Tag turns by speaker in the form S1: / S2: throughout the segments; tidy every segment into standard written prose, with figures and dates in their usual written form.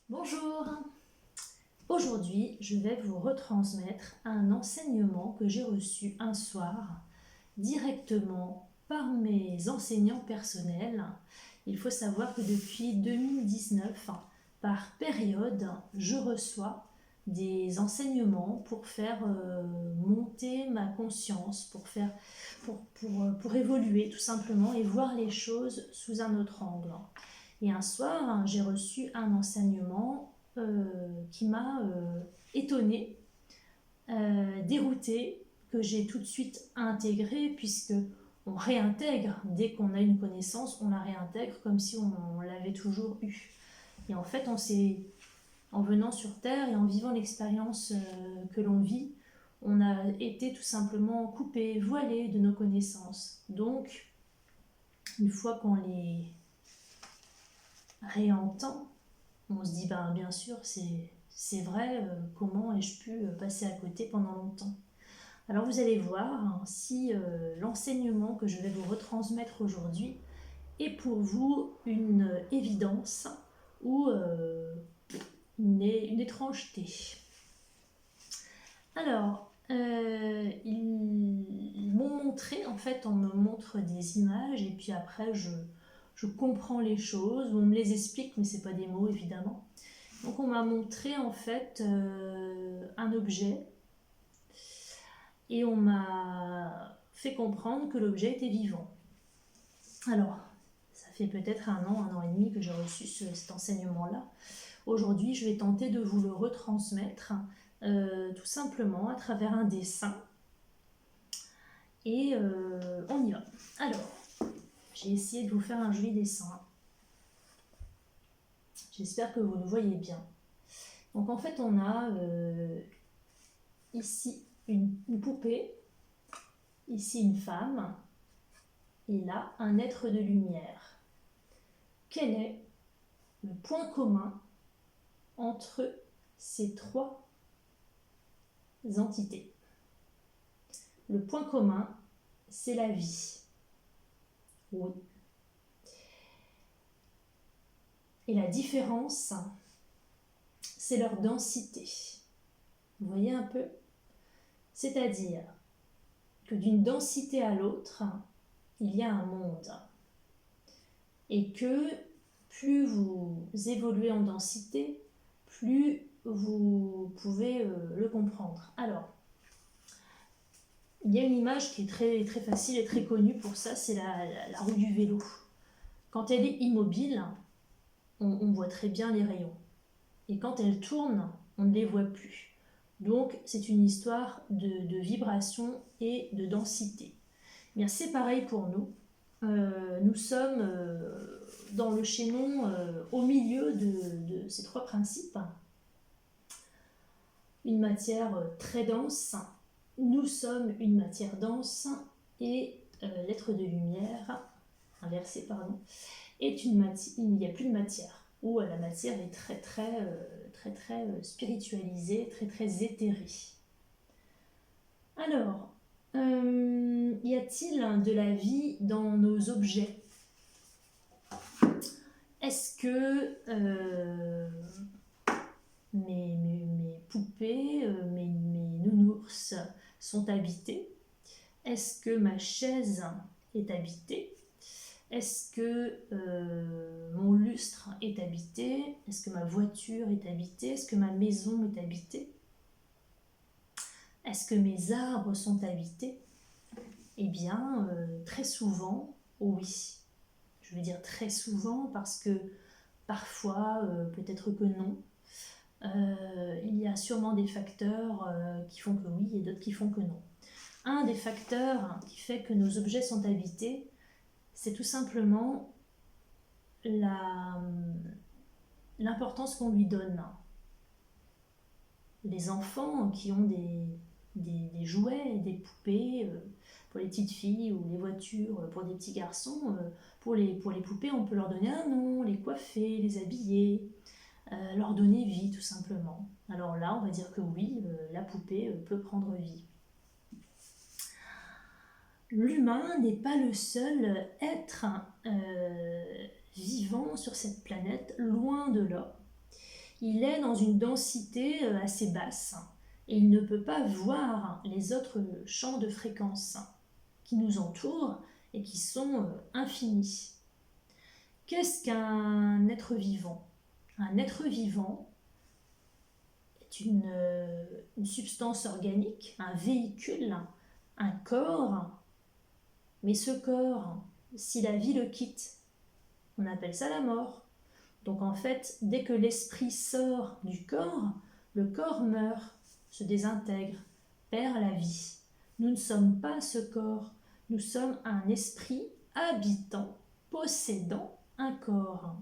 S1: Bonjour. Aujourd'hui, je vais vous retransmettre un enseignement que j'ai reçu un soir directement par mes enseignants personnels. Il faut savoir que depuis 2019, par période, je reçois des enseignements pour faire monter ma conscience, pour évoluer tout simplement et voir les choses sous un autre angle. Et un soir, j'ai reçu un enseignement qui m'a étonnée, déroutée, que j'ai tout de suite intégré, puisque on réintègre, dès qu'on a une connaissance, on la réintègre comme si on l'avait toujours eue. Et en fait, en venant sur Terre et en vivant l'expérience que l'on vit, on a été tout simplement coupé, voilé de nos connaissances. Donc, une fois qu'on les réentend, on se dit, ben, bien sûr, c'est vrai, comment ai-je pu passer à côté pendant longtemps. Alors vous allez voir si l'enseignement que je vais vous retransmettre aujourd'hui est pour vous une évidence ou une étrangeté. Alors, ils m'ont montré, en fait, on me montre des images et puis après je comprends les choses, on me les explique, mais c'est pas des mots évidemment. Donc on m'a montré en fait un objet et on m'a fait comprendre que l'objet était vivant. Alors, ça fait peut-être un an et demi que j'ai reçu cet enseignement-là. Aujourd'hui, je vais tenter de vous le retransmettre tout simplement à travers un dessin. Et on y va. Alors, j'ai essayé de vous faire un joli dessin. J'espère que vous le voyez bien. Donc en fait, on a ici une poupée, ici une femme, et là un être de lumière. Quel est le point commun entre ces trois entités? Le point commun, c'est la vie. Oui. Et la différence, c'est leur densité. Vous voyez un peu? C'est-à-dire que d'une densité à l'autre, il y a un monde. Et que plus vous évoluez en densité, plus vous pouvez le comprendre. Alors, il y a une image qui est très, très facile et très connue pour ça, c'est la roue du vélo. Quand elle est immobile, on voit très bien les rayons. Et quand elle tourne, on ne les voit plus. Donc, c'est une histoire de vibration et de densité. Bien, c'est pareil pour nous. Nous sommes dans le chaînon au milieu de ces trois principes. Une matière très dense, nous sommes une matière dense et l'être de lumière, inversé pardon, est une matière, il n'y a plus de matière, où la matière est très spiritualisée, très éthérée. Alors, y a-t-il de la vie dans nos objets? Est-ce que mes poupées, mes nounours sont habités? Est-ce que ma chaise est habitée? Est-ce que mon lustre est habité? Est-ce que ma voiture est habitée? Est-ce que ma maison est habitée? Est-ce que mes arbres sont habités? Eh bien, très souvent, oui. Je veux dire très souvent parce que parfois, peut-être que non. Il y a sûrement des facteurs qui font que oui et d'autres qui font que non. Un des facteurs qui fait que nos objets sont habités, c'est tout simplement l'importance qu'on lui donne. Les enfants qui ont des jouets, des poupées, pour les petites filles ou les voitures pour des petits garçons, pour les poupées, on peut leur donner un nom, les coiffer, les habiller, leur donner vie tout simplement. Alors là, on va dire que oui, la poupée peut prendre vie. L'humain n'est pas le seul être vivant sur cette planète, loin de là. il est dans une densité assez basse et il ne peut pas voir les autres champs de fréquences qui nous entourent et qui sont infinis. Qu'est-ce qu'un être vivant? Un être vivant est une substance organique, un véhicule, un corps, mais ce corps, si la vie le quitte, on appelle ça la mort. Donc en fait, dès que l'esprit sort du corps, le corps meurt, se désintègre, perd la vie. Nous ne sommes pas ce corps, nous sommes un esprit habitant, possédant un corps.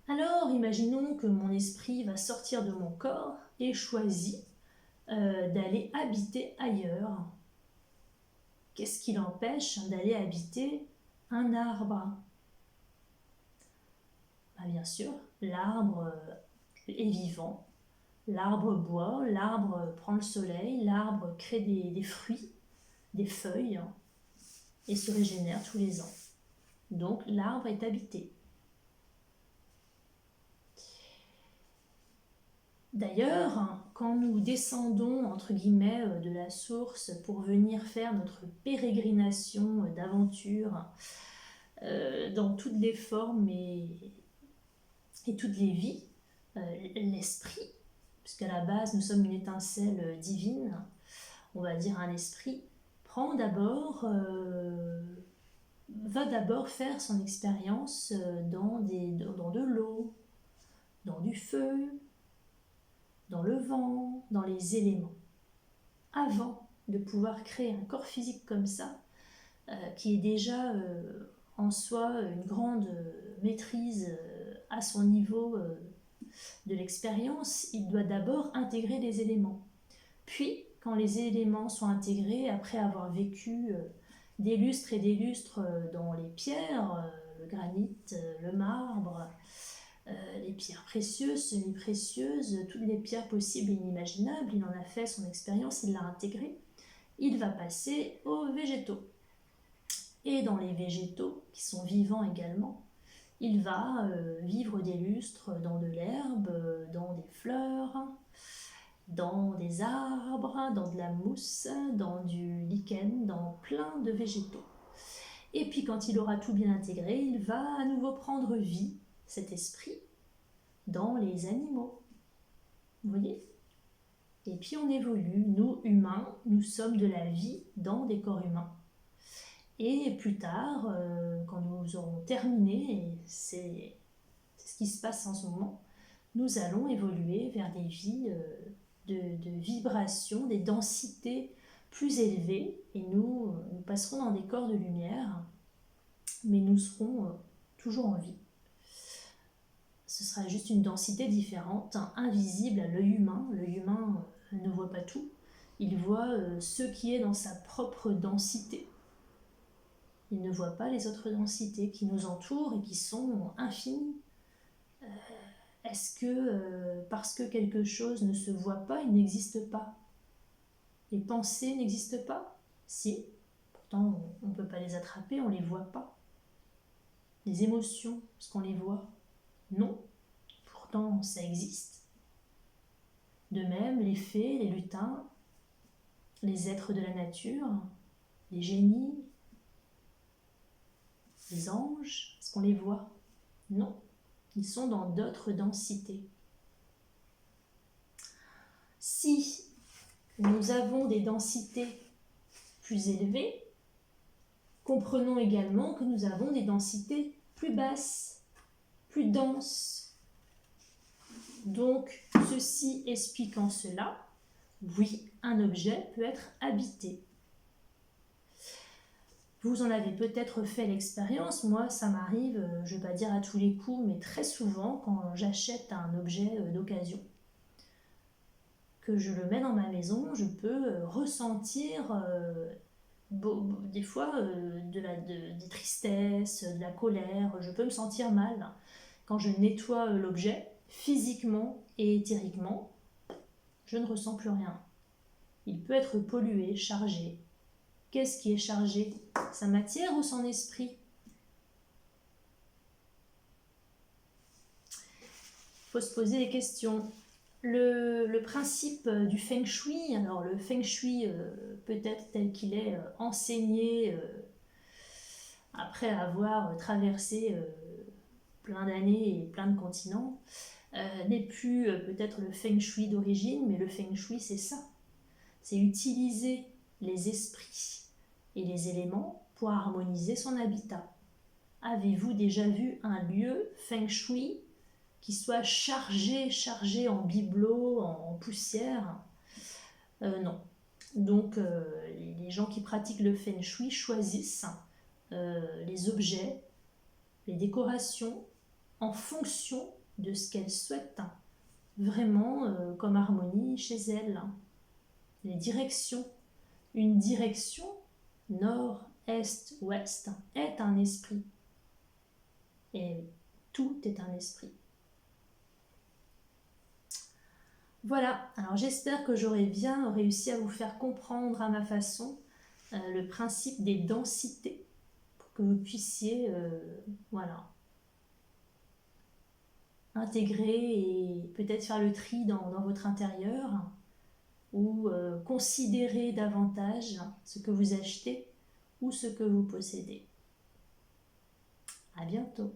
S1: Alors imaginons que mon esprit va sortir de mon corps et choisit d'aller habiter ailleurs. Qu'est-ce qui l'empêche d'aller habiter un arbre? Bien sûr, l'arbre est vivant, l'arbre boit, l'arbre prend le soleil, l'arbre crée des fruits, des feuilles et se régénère tous les ans. Donc l'arbre est habité. D'ailleurs, quand nous descendons entre guillemets de la source pour venir faire notre pérégrination d'aventure dans toutes les formes et toutes les vies, l'esprit, puisqu'à la base nous sommes une étincelle divine, on va dire un esprit, va d'abord faire son expérience dans de l'eau, dans du feu, dans le vent, dans les éléments, avant de pouvoir créer un corps physique comme ça, qui est déjà en soi une grande maîtrise à son niveau de l'expérience. Il doit d'abord intégrer les éléments. Puis, quand les éléments sont intégrés, après avoir vécu des lustres et des lustres dans les pierres, le granit, le marbre, les pierres précieuses, semi-précieuses, toutes les pierres possibles et inimaginables, il en a fait son expérience, il l'a intégré, il va passer aux végétaux. Et dans les végétaux, qui sont vivants également, il va vivre des lustres dans de l'herbe, dans des fleurs, dans des arbres, dans de la mousse, dans du lichen, dans plein de végétaux. Et puis quand il aura tout bien intégré, il va à nouveau prendre vie, cet esprit, dans les animaux. Vous voyez? Et puis on évolue, nous humains, nous sommes de la vie dans des corps humains. Et plus tard, quand nous aurons terminé, et c'est ce qui se passe en ce moment, nous allons évoluer vers des vies de vibrations, des densités plus élevées, et nous passerons dans des corps de lumière, mais nous serons toujours en vie. Ce sera juste une densité différente, invisible à l'œil humain. L'œil humain ne voit pas tout, il voit ce qui est dans sa propre densité. Il ne voit pas les autres densités qui nous entourent et qui sont infinies. Est-ce que parce que quelque chose ne se voit pas, il n'existe pas? Les pensées n'existent pas? Si, pourtant on ne peut pas les attraper, on ne les voit pas. Les émotions, est-ce qu'on les voit? Non, pourtant ça existe. De même, les fées, les lutins, les êtres de la nature, les génies, les anges, est-ce qu'on les voit? Non, ils sont dans d'autres densités. Si nous avons des densités plus élevées, comprenons également que nous avons des densités plus basses, plus denses. Donc, ceci expliquant cela, oui, un objet peut être habité. Vous en avez peut-être fait l'expérience, moi ça m'arrive, je ne vais pas dire à tous les coups, mais très souvent quand j'achète un objet d'occasion, que je le mets dans ma maison, je peux ressentir des fois des tristesses, de la colère, je peux me sentir mal. Quand je nettoie l'objet, physiquement et éthériquement, je ne ressens plus rien. Il peut être pollué, chargé. Qu'est-ce qui est chargé? Sa matière ou son esprit? Il faut se poser des questions. Le principe du feng shui, alors le feng shui peut-être tel qu'il est enseigné après avoir traversé plein d'années et plein de continents, n'est plus peut-être le feng shui d'origine, mais le feng shui c'est ça. C'est utiliser les esprits et les éléments pour harmoniser son habitat. Avez-vous déjà vu un lieu feng shui qui soit chargé en bibelots, en poussière? Non. Donc les gens qui pratiquent le feng shui choisissent les objets, les décorations en fonction de ce qu'elles souhaitent vraiment comme harmonie chez elles. Les directions. Une direction nord, est, ouest est un esprit. Et tout est un esprit. Voilà, alors j'espère que j'aurai bien réussi à vous faire comprendre à ma façon le principe des densités pour que vous puissiez voilà, intégrer et peut-être faire le tri dans votre intérieur ou considérer davantage ce que vous achetez ou ce que vous possédez. À bientôt.